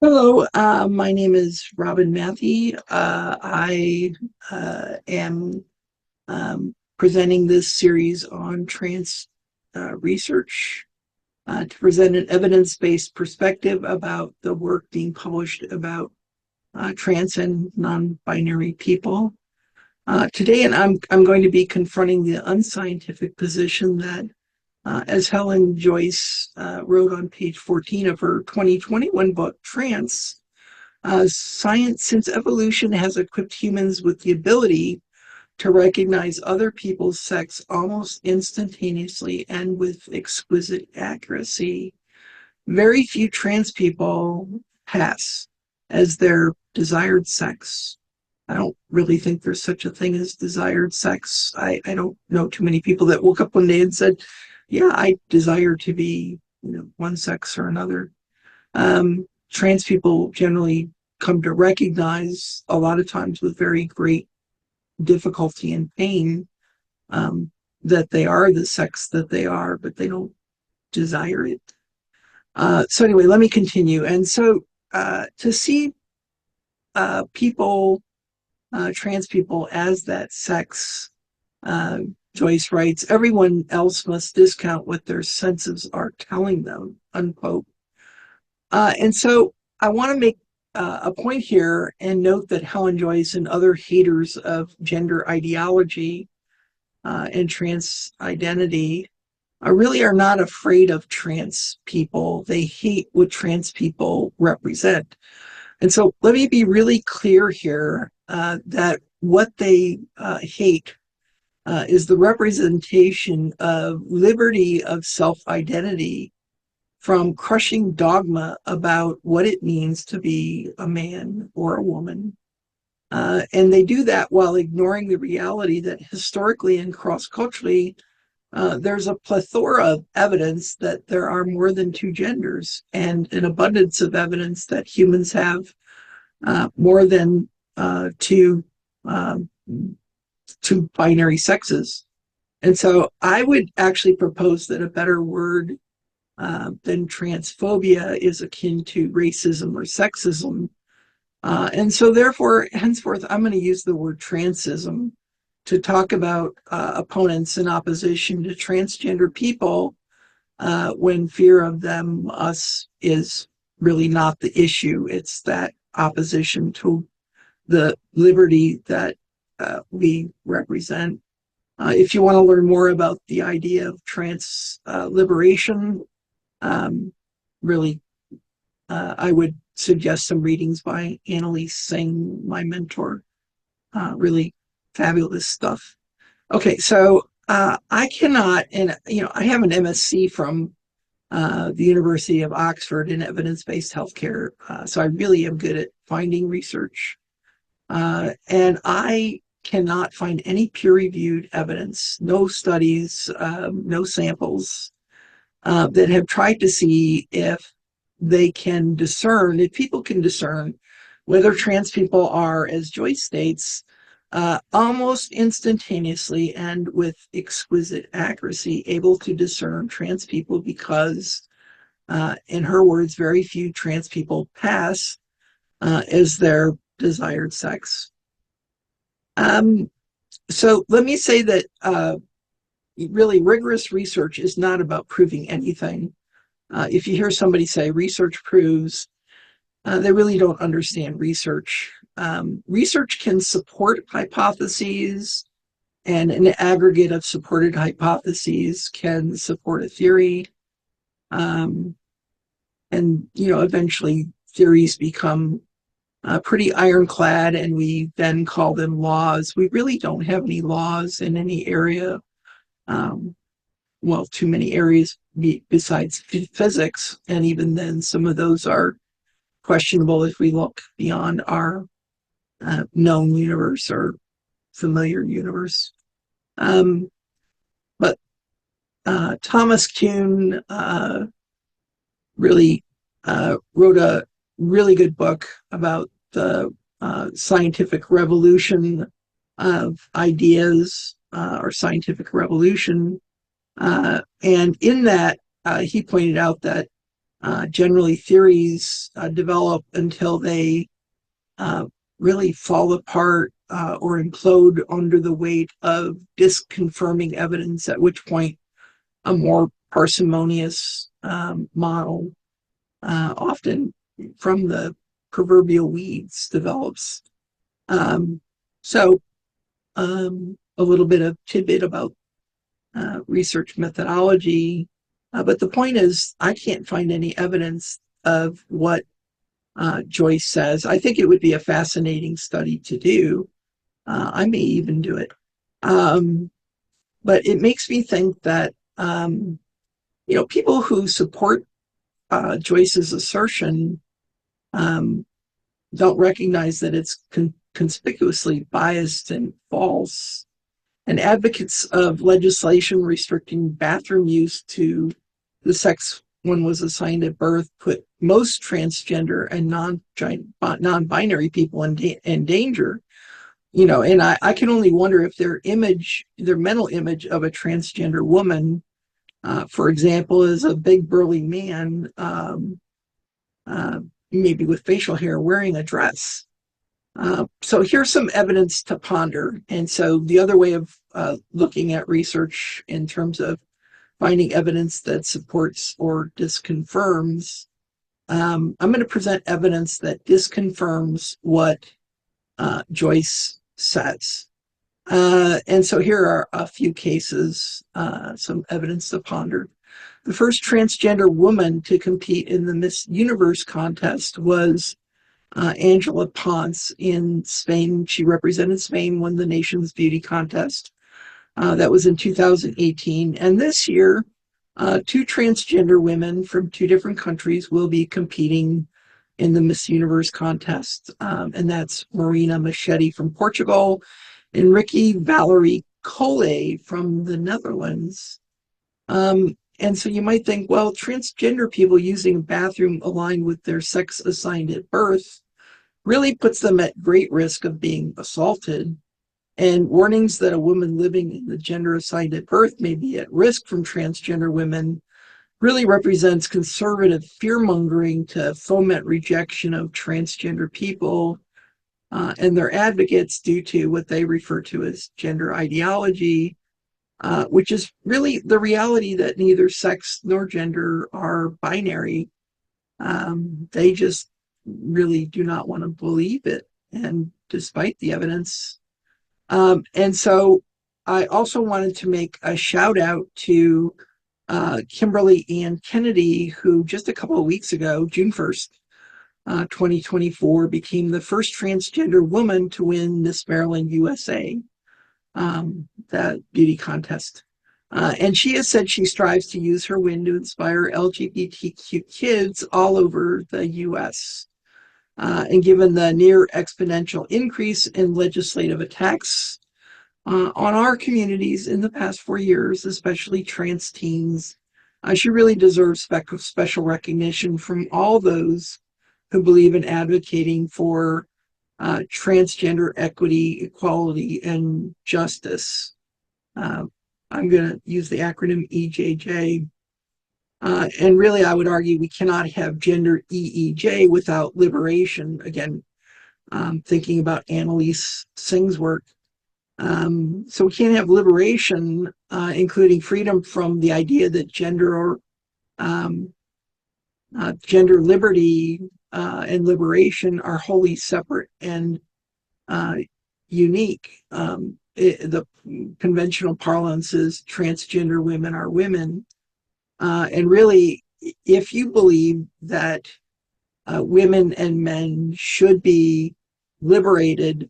Hello, my name is Robin Matthey. I am presenting this series on trans research to present an evidence-based perspective about the work being published about trans and non-binary people. Today, and I'm going to be confronting the unscientific position that, as Helen Joyce wrote on page 14 of her 2021 book, Trans, science, since evolution has equipped humans with the ability to recognize other people's sex almost instantaneously and with exquisite accuracy, very few trans people pass as their desired sex. I don't really think there's such a thing as desired sex. I don't know too many people that woke up one day and said, yeah, I desire to be, one sex or another. Trans people generally come to recognize, a lot of times with very great difficulty and pain, that they are the sex that they are, but they don't desire it. So anyway, let me continue. And so to see people, trans people, as that sex, Joyce writes, everyone else must discount what their senses are telling them, unquote. And so I want to make a point here and note that Helen Joyce and other haters of gender ideology and trans identity really are not afraid of trans people. They hate what trans people represent. And so let me be really clear here that what they hate is the representation of liberty of self-identity from crushing dogma about what it means to be a man or a woman. And they do that while ignoring the reality that historically and cross-culturally, there's a plethora of evidence that there are more than two genders and an abundance of evidence that humans have more than two binary sexes. And so I would actually propose that a better word than transphobia is akin to racism or sexism. And so therefore, henceforth, I'm going to use the word transism to talk about opponents in opposition to transgender people when fear of them, us, is really not the issue. It's that opposition to the liberty that we represent. If you want to learn more about the idea of trans liberation, really, I would suggest some readings by Annalise Singh, my mentor. Really fabulous stuff. Okay, so I cannot, and I have an MSc from the University of Oxford in evidence-based healthcare, so I really am good at finding research. And I cannot find any peer-reviewed evidence, no studies, no samples that have tried to see if they can discern, if people can discern whether trans people are, as Joyce states, almost instantaneously and with exquisite accuracy able to discern trans people because, in her words, very few trans people pass as their desired sex. So let me say that really rigorous research is not about proving anything. If you hear somebody say research proves, they really don't understand research. Research can support hypotheses, and an aggregate of supported hypotheses can support a theory. And, eventually theories become pretty ironclad, and we then call them laws. We really don't have any laws in any area. Well, too many areas besides physics, and even then some of those are questionable if we look beyond our known universe or familiar universe. But Thomas Kuhn really wrote a really good book about the scientific revolution of ideas or scientific revolution. And in that, he pointed out that generally theories develop until they really fall apart or implode under the weight of disconfirming evidence, at which point a more parsimonious model, often from the proverbial weeds, develops. So a little bit of tidbit about research methodology. But the point is, I can't find any evidence of what Joyce says. I think it would be a fascinating study to do. I may even do it. But it makes me think that, people who support Joyce's assertion don't recognize that it's conspicuously biased and false. And advocates of legislation restricting bathroom use to the sex one was assigned at birth put most transgender and non-binary people in danger. And I can only wonder if their mental image of a transgender woman, for example, is a big burly man, maybe with facial hair, wearing a dress. So here's some evidence to ponder. And so the other way of looking at research in terms of finding evidence that supports or disconfirms, I'm going to present evidence that disconfirms what Joyce says. And so here are a few cases, some evidence to ponder. The first transgender woman to compete in the Miss Universe contest was Angela Ponce in Spain. She represented Spain, won the nation's beauty contest. That was in 2018. And this year, two transgender women from two different countries will be competing in the Miss Universe contest. And that's Marina Machete from Portugal and Ricky Valerie Cole from the Netherlands. And so you might think, well, transgender people using a bathroom aligned with their sex assigned at birth really puts them at great risk of being assaulted. And warnings that a woman living in the gender assigned at birth may be at risk from transgender women really represents conservative fear-mongering to foment rejection of transgender people and their advocates due to what they refer to as gender ideology, which is really the reality that neither sex nor gender are binary. They just really do not want to believe it, and despite the evidence. And so I also wanted to make a shout out to Kimberly Ann Kennedy, who just a couple of weeks ago, June 1st, 2024, became the first transgender woman to win Miss Maryland USA, that beauty contest. And she has said she strives to use her win to inspire LGBTQ kids all over the U.S. And given the near exponential increase in legislative attacks on our communities in the past 4 years, especially trans teens, she really deserves special recognition from all those who believe in advocating for transgender equity, equality, and justice. I'm going to use the acronym EJJ. And really, I would argue we cannot have gender EEJ without liberation. Again, thinking about Annalise Singh's work. So we can't have liberation, including freedom from the idea that gender liberty and liberation are wholly separate and unique. The conventional parlance is transgender women are women. And really, if you believe that women and men should be liberated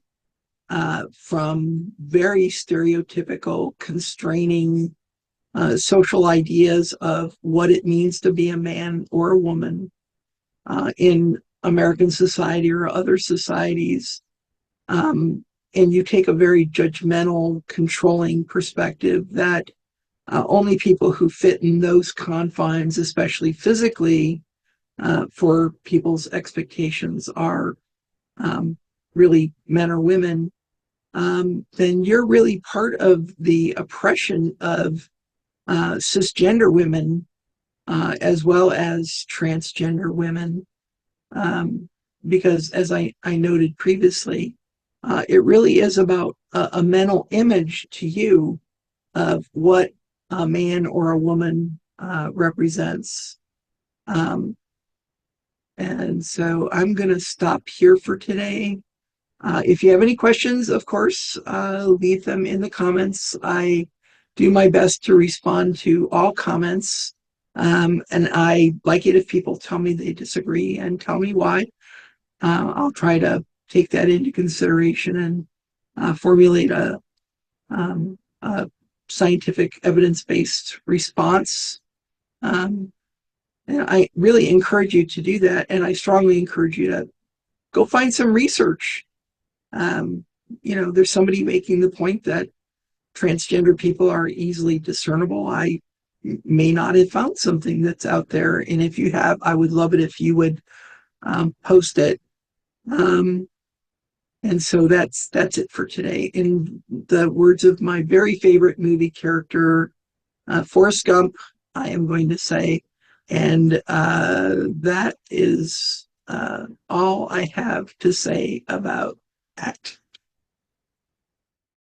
from very stereotypical, constraining social ideas of what it means to be a man or a woman in American society or other societies, and you take a very judgmental, controlling perspective that only people who fit in those confines, especially physically, for people's expectations are really men or women, then you're really part of the oppression of cisgender women as well as transgender women. Because as I noted previously, it really is about a mental image to you of what a man or a woman represents. Um, and so I'm going to stop here for today. If you have any questions, of course, leave them in the comments. I do my best to respond to all comments. And I like it if people tell me they disagree and tell me why. I'll try to take that into consideration and formulate a scientific evidence-based response. Um, and I really encourage you to do that. And I strongly encourage you to go find some research. Um, there's somebody making the point that transgender people are easily discernible. I may not have found something that's out there. And if you have, I would love it if you would post it. And so that's it for today. In the words of my very favorite movie character, Forrest Gump, I am going to say, and that is all I have to say about that.